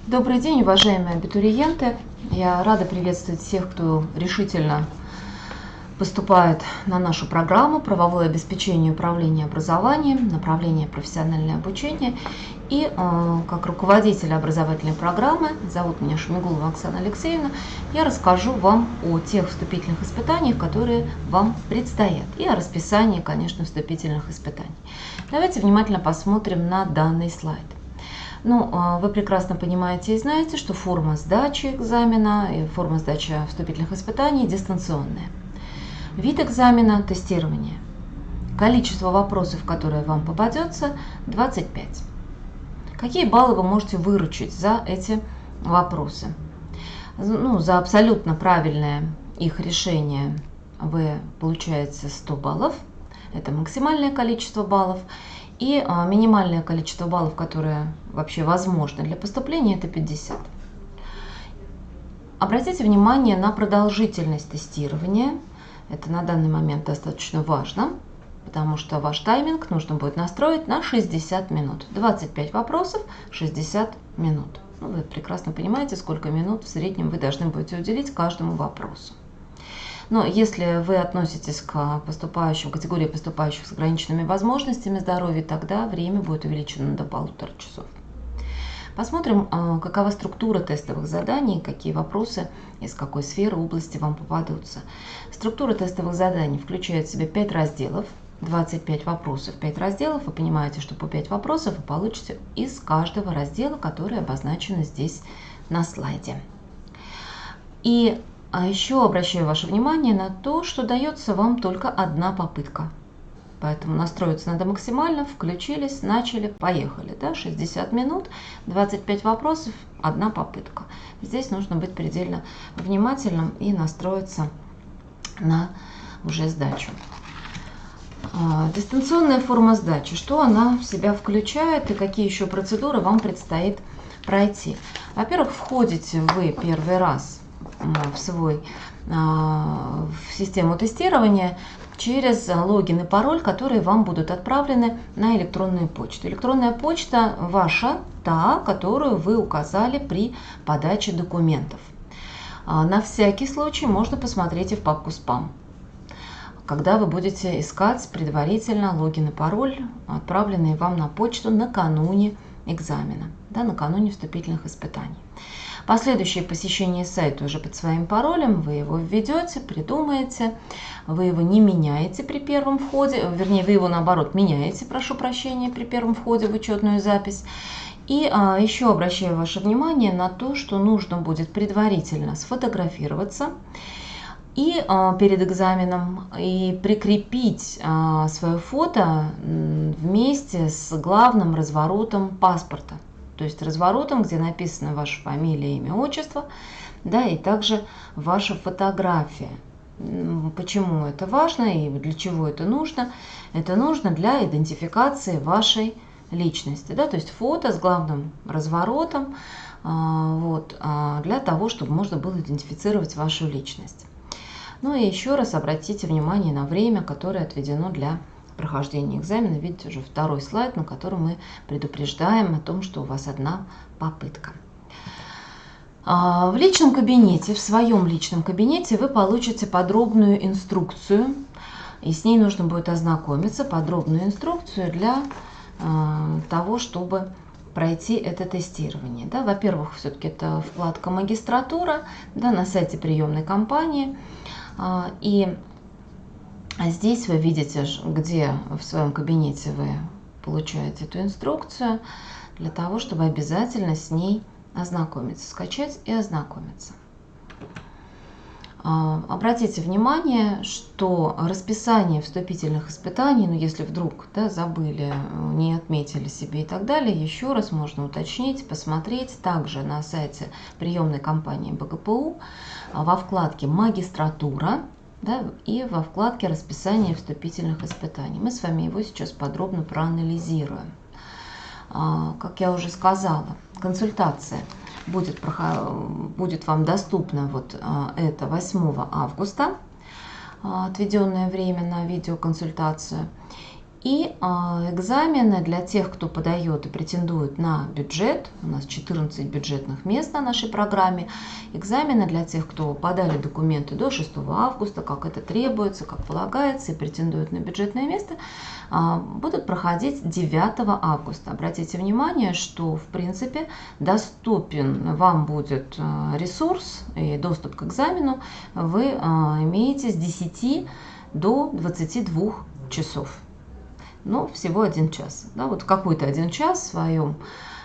Добрый день, уважаемые абитуриенты! Я рада приветствовать всех, кто решительно поступает на нашу программу «Правовое обеспечение и управление образованием», направление «Профессиональное обучение». И как руководитель образовательной программы, зовут меня Шмигулова Оксана Алексеевна, я расскажу вам о тех вступительных испытаниях, которые вам предстоят, и о расписании, конечно, вступительных испытаний. Давайте внимательно посмотрим на данный слайд. Вы прекрасно понимаете и знаете, что форма сдачи экзамена и форма сдачи вступительных испытаний дистанционная. Вид экзамена – тестирование. Количество вопросов, которое вам попадется – 25. Какие баллы вы можете выручить за эти вопросы? За абсолютно правильное их решение вы получаете 100 баллов. Это максимальное количество баллов. И минимальное количество баллов, которое вообще возможно для поступления, это 50. Обратите внимание на продолжительность тестирования. Это на данный момент достаточно важно, потому что ваш тайминг нужно будет настроить на 60 минут. 25 вопросов, 60 минут. Вы прекрасно понимаете, сколько минут в среднем вы должны будете уделить каждому вопросу. Но если вы относитесь к категории поступающих с ограниченными возможностями здоровья, тогда время будет увеличено до 1,5 часов. Посмотрим, какова структура тестовых заданий, какие вопросы из какой сферы, области вам попадутся. Структура тестовых заданий включает в себя 5 разделов, 25 вопросов, 5 разделов. Вы понимаете, что по 5 вопросов вы получите из каждого раздела, которые обозначены здесь на слайде. А еще обращаю ваше внимание на то, что дается вам только одна попытка. Поэтому настроиться надо максимально, включились, начали, поехали. 60 минут, 25 вопросов, одна попытка. Здесь нужно быть предельно внимательным и настроиться на уже сдачу. Дистанционная форма сдачи. Что она в себя включает и какие еще процедуры вам предстоит пройти? Во-первых, входите вы первый раз в систему тестирования через логин и пароль, которые вам будут отправлены на электронную почту. Электронная почта ваша, та, которую вы указали при подаче документов. На всякий случай можно посмотреть и в папку «Спам», когда вы будете искать предварительно логин и пароль, отправленные вам на почту накануне экзамена, накануне вступительных испытаний. Последующее посещение сайта уже под своим паролем, вы его введете, придумаете, вы его не меняете при первом входе, вернее, вы его наоборот меняете, прошу прощения, при первом входе в учетную запись. И еще обращаю ваше внимание на то, что нужно будет предварительно сфотографироваться и перед экзаменом и прикрепить свое фото вместе с главным разворотом паспорта. То есть разворотом, где написано ваша фамилия, имя, отчество, и также ваша фотография. Почему это важно и для чего это нужно? Это нужно для идентификации вашей личности. То есть фото с главным разворотом, для того, чтобы можно было идентифицировать вашу личность. И еще раз обратите внимание на время, которое отведено для прохождения экзамена. Видите, уже второй слайд, на котором мы предупреждаем о том, что у вас одна попытка. В личном кабинете, в своем личном кабинете вы получите подробную инструкцию, и с ней нужно будет ознакомиться, подробную инструкцию для того, чтобы пройти это тестирование. Во-первых, все-таки это вкладка «Магистратура», на сайте приемной кампании. И здесь вы видите, где в своем кабинете вы получаете эту инструкцию, для того, чтобы обязательно с ней ознакомиться, скачать и ознакомиться. Обратите внимание, что расписание вступительных испытаний, если вдруг забыли, не отметили себе и так далее, еще раз можно уточнить, посмотреть также на сайте приемной кампании БГПУ во вкладке «Магистратура», и во вкладке «Расписание вступительных испытаний». Мы с вами его сейчас подробно проанализируем. Как я уже сказала, консультация будет вам доступна это 8 августа, отведенное время на видеоконсультацию. И экзамены для тех, кто подает и претендует на бюджет, у нас 14 бюджетных мест на нашей программе, экзамены для тех, кто подали документы до 6 августа, как это требуется, как полагается, и претендуют на бюджетное место, будут проходить 9 августа. Обратите внимание, что в принципе доступен вам будет ресурс и доступ к экзамену вы имеете с 10 до 22 часов. Но всего 1 час. Да, вот какой-то 1 час в своем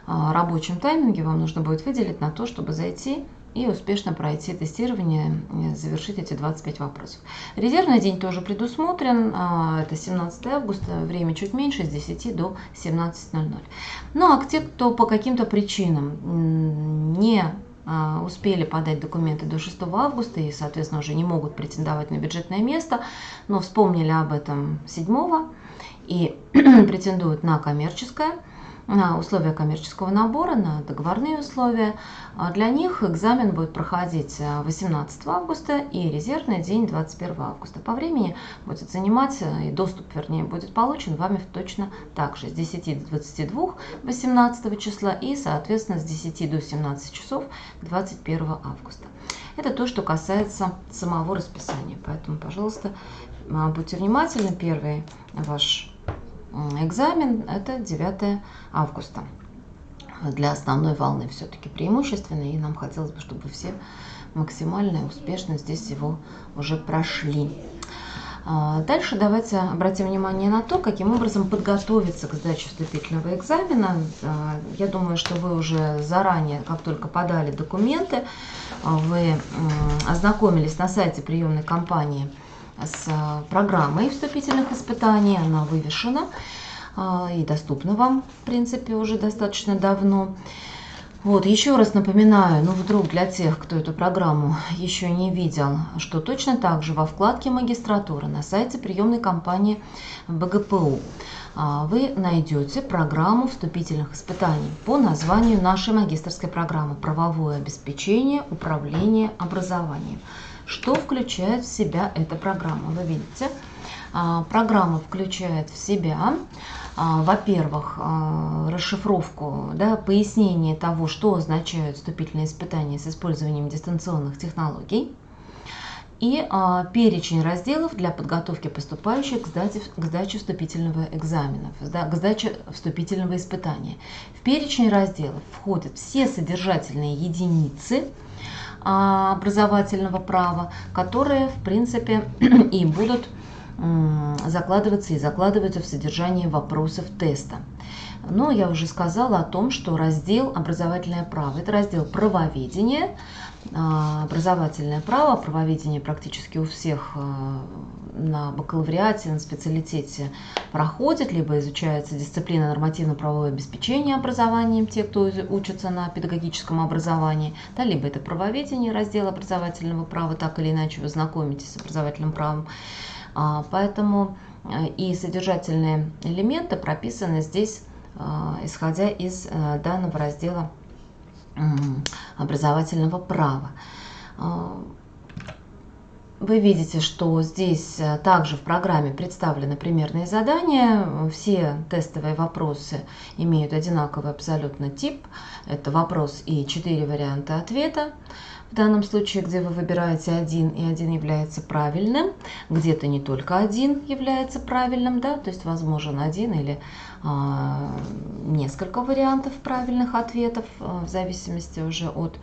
рабочем тайминге вам нужно будет выделить на то, чтобы зайти и успешно пройти тестирование, завершить эти 25 вопросов. Резервный день тоже предусмотрен, это 17 августа, время чуть меньше, с 10 до 17:00. Ну а те, кто по каким-то причинам не успели подать документы до 6 августа и, соответственно, уже не могут претендовать на бюджетное место, но вспомнили об этом 7 и претендуют на коммерческое, на условия коммерческого набора, на договорные условия. Для них экзамен будет проходить 18 августа и резервный день 21 августа. По времени будет занимать, и доступ, вернее, будет получен вами точно так же, с 10 до 22 18 числа и, соответственно, с 10 до 17 часов 21 августа. Это то, что касается самого расписания. Поэтому, пожалуйста, будьте внимательны. Первый ваш экзамен – это 9 августа. Для основной волны все-таки преимущественно, и нам хотелось бы, чтобы все максимально и успешно здесь его уже прошли. Дальше давайте обратим внимание на то, каким образом подготовиться к сдаче вступительного экзамена. Я думаю, что вы уже заранее, как только подали документы, вы ознакомились на сайте приемной кампании с программой вступительных испытаний. Она вывешена и доступна вам, в принципе, уже достаточно давно. Вот, еще раз напоминаю, вдруг для тех, кто эту программу еще не видел, что точно так же во вкладке «Магистратура» на сайте приемной кампании БГПУ вы найдете программу вступительных испытаний по названию нашей магистерской программы «Правовое обеспечение управления образованием». Что включает в себя эта программа? Вы видите, программа включает в себя, во-первых, расшифровку, пояснение того, что означают вступительные испытания с использованием дистанционных технологий, и перечень разделов для подготовки поступающих к сдаче вступительного экзамена, к сдаче вступительного испытания. В перечень разделов входят все содержательные единицы образовательного права, которые, в принципе, и будут закладываться и закладываются в содержание вопросов теста. Но я уже сказала о том, что раздел «Образовательное право» – это раздел правоведения. Образовательное право, правоведение практически у всех на бакалавриате, на специалитете проходит, либо изучается дисциплина нормативно-правовое обеспечение образованием, те, кто учатся на педагогическом образовании, либо это правоведение, раздел образовательного права, так или иначе вы знакомитесь с образовательным правом. Поэтому и содержательные элементы прописаны здесь, исходя из данного раздела образовательного права. Вы видите, что здесь также в программе представлены примерные задания. Все тестовые вопросы имеют одинаковый абсолютно тип. Это вопрос и 4 варианта ответа. В данном случае, где вы выбираете один, и один является правильным, где-то не только один является правильным, то есть возможен один или несколько вариантов правильных ответов, в зависимости уже от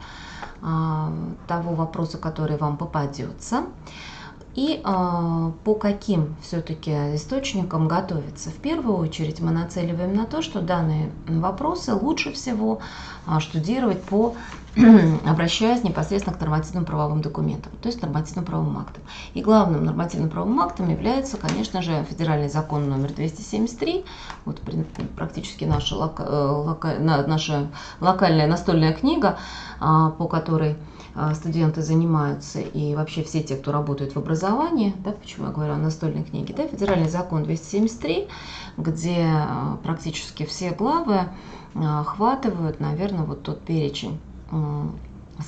того вопроса, который вам попадется. И по каким все-таки источникам готовиться? В первую очередь мы нацеливаем на то, что данные вопросы лучше всего штудировать обращаясь непосредственно к нормативным правовым документам, то есть нормативным правовым актам. И главным нормативным правовым актом является, конечно же, федеральный закон номер 273, вот практически наша локальная настольная книга, по которой студенты занимаются и вообще все те, кто работает в образовании, почему я говорю о настольной книге, федеральный закон 273, где практически все главы охватывают, наверное, вот тот перечень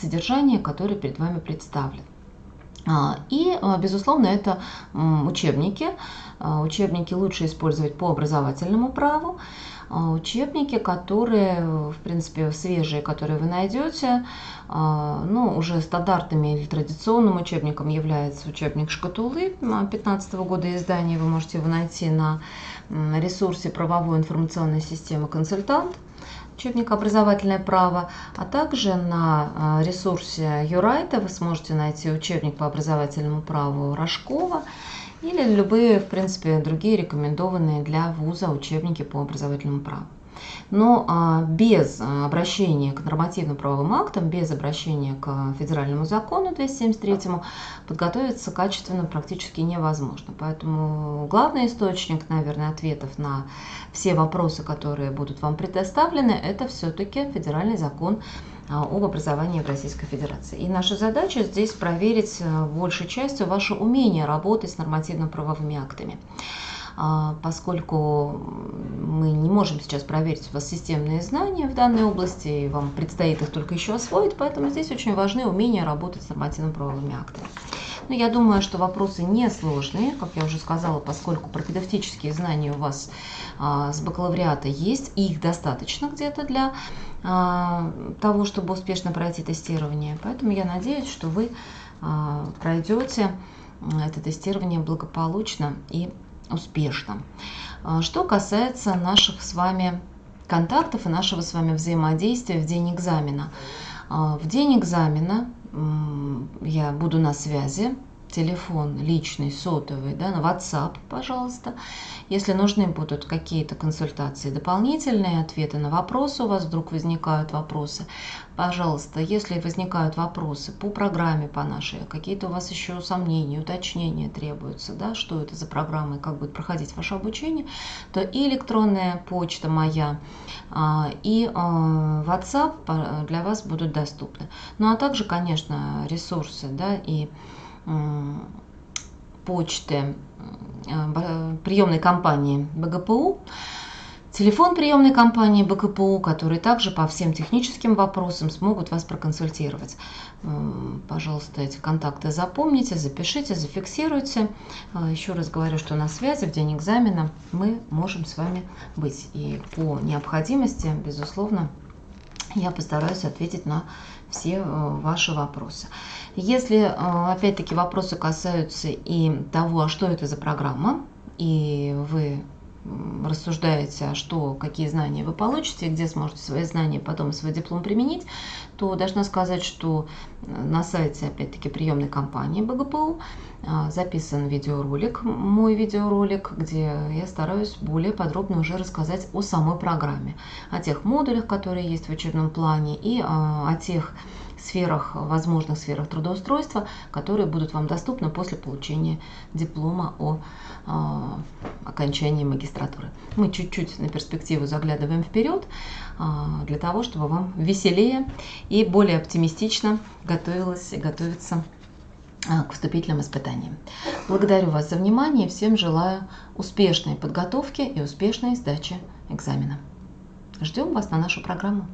содержания, который перед вами представлен. Безусловно, это учебники. Учебники лучше использовать по образовательному праву. Учебники, которые, в принципе, свежие, которые вы найдете, уже стандартными или традиционным учебником является учебник «Шкатулы» 2015 года издания. Вы можете его найти на ресурсе правовой информационной системы «Консультант». Учебник «Образовательное право», а также на ресурсе Юрайта вы сможете найти учебник по образовательному праву Рожкова или любые, в принципе, другие рекомендованные для вуза учебники по образовательному праву. Но без обращения к нормативно-правовым актам, без обращения к федеральному закону 273 подготовиться качественно практически невозможно. Поэтому главный источник, наверное, ответов на все вопросы, которые будут вам предоставлены, это все-таки федеральный закон об образовании в Российской Федерации. И наша задача здесь проверить большей частью ваше умение работать с нормативно-правовыми актами. Поскольку мы не можем сейчас проверить у вас системные знания в данной области, и вам предстоит их только еще освоить, поэтому здесь очень важны умения работать с нормативно-правовыми актами. Но я думаю, что вопросы несложные, как я уже сказала, поскольку пропедевтические знания у вас с бакалавриата есть, и их достаточно где-то для того, чтобы успешно пройти тестирование. Поэтому я надеюсь, что вы пройдете это тестирование благополучно и успешно. Что касается наших с вами контактов и нашего с вами взаимодействия в день экзамена. В день экзамена я буду на связи. Телефон личный, сотовый, на WhatsApp, пожалуйста. Если нужны будут какие-то консультации дополнительные, ответы на вопросы, у вас вдруг возникают вопросы, пожалуйста, если возникают вопросы по программе, по нашей, какие-то у вас еще сомнения, уточнения требуются, что это за программа и как будет проходить ваше обучение, то и электронная почта моя, и WhatsApp для вас будут доступны. Ну а также, конечно, ресурсы, и почты приемной компании БГПУ, телефон приемной компании БГПУ, которые также по всем техническим вопросам смогут вас проконсультировать. Пожалуйста, эти контакты запомните, запишите, зафиксируйте. Еще раз говорю, что на связи в день экзамена мы можем с вами быть. И по необходимости, безусловно, я постараюсь ответить на все ваши вопросы. Если, опять-таки, вопросы касаются и того, а что это за программа, и вы рассуждаете, какие знания вы получите, где сможете свои знания потом свой диплом применить, то должна сказать, что на сайте, опять-таки, приемной компании БГПУ записан видеоролик, мой видеоролик, где я стараюсь более подробно уже рассказать о самой программе, о тех модулях, которые есть в учебном плане, и о тех возможных сферах трудоустройства, которые будут вам доступны после получения диплома о окончании магистратуры. Мы чуть-чуть на перспективу заглядываем вперед, для того, чтобы вам веселее и более оптимистично готовиться к вступительным испытаниям. Благодарю вас за внимание и всем желаю успешной подготовки и успешной сдачи экзамена. Ждем вас на нашу программу.